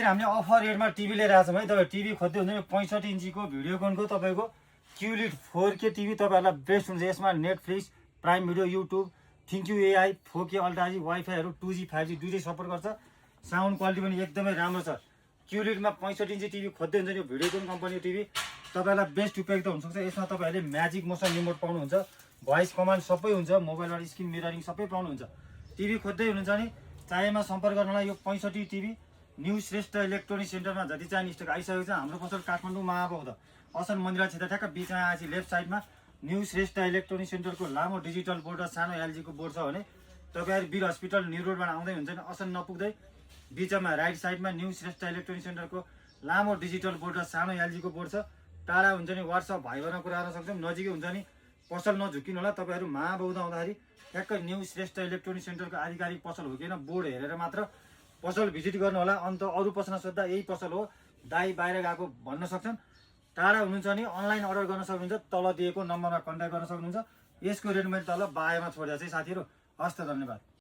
हामीले अफर रेटमा टिभी लिएर आएको छौँ है। तपाईँ टिभी खोज्दै हुन्छ नि 65 इन्चीको भिडियोकनको तपाईँको क्युलिड 4K टिभी तपाईँहरूलाई बेस्ट हुन्छ। यसमा नेटफ्लिक्स, प्राइम भिडियो, युट्युब, थिङ्क्यू एआई, 4K अल्ट्राजी, वाइफाईहरू 2G 5G दुइटै सपोर्ट गर्छ। साउन्ड क्वालिटी पनि एकदमै राम्रो छ। क्युलिडमा 65 इन्ची टिभी खोज्दै हुन्छ नि भिडियोकन कम्पनीको टिभी तपाईँलाई बेस्ट उपयुक्त हुनसक्छ। यसमा तपाईँहरूले म्याजिक मोसन रिमोट पाउनुहुन्छ, भोइस कमान्ड सबै हुन्छ, मोबाइलबाट स्क्रिन मिररिङ सबै पाउनुहुन्छ। टिभी खोज्दै हुनुहुन्छ नि चाहेमा सम्पर्क गर्नलाई यो 65 टिभी न्यू श्रेष्ठ इलेक्ट्रोनिक सेन्टरमा जति चाहिने स्टक आइसकेको छ। हाम्रो पसल काठमाडौँ महाबौद्ध असन मन्दिर क्षेत्र ठ्याक्क बिचमा आएपछि लेफ्ट साइडमा न्यू श्रेष्ठ इलेक्ट्रोनिक सेन्टरको लामो डिजिटल बोर्ड र सानो एलजीको बोर्ड छ भने तपाईँहरू वीर हस्पिटल न्यू रोडबाट आउँदै हुन्छ नि असन नपुग्दै बिचमा राइट साइडमा न्यू श्रेष्ठ इलेक्ट्रोनिक सेन्टरको लामो डिजिटल बोर्ड र सानो एलजीको बोर्ड छ। टाढा हुन्छ नि वाट्सएप भाइबरमा कुरा गर्न सक्छौँ, नजिकै हुन्छ नि पसल नझुकिनु होला। तपाईँहरू महाबौद्ध आउँदाखेरि ठ्याक्क न्यू श्रेष्ठ इलेक्ट्रोनिक सेन्टरको आधिकारिक पसल हो किन बोर्ड हेरेर मात्र पसल भिजिट गर्नु होला। अन्त अरू प्रश्न सोद्धा यही पसल हो दाई बाहिर गएको भन्न सक्छन्। टाढा हुनुहुन्छ नि अनलाइन अर्डर गर्न सक्नुहुन्छ, तल दिएको नम्बरमा कन्ट्याक्ट गर्न सक्नुहुन्छ। यसको रेट मैले तल बायोमा छोडिदिएको छ साथीहरू। हस्त धन्यवाद।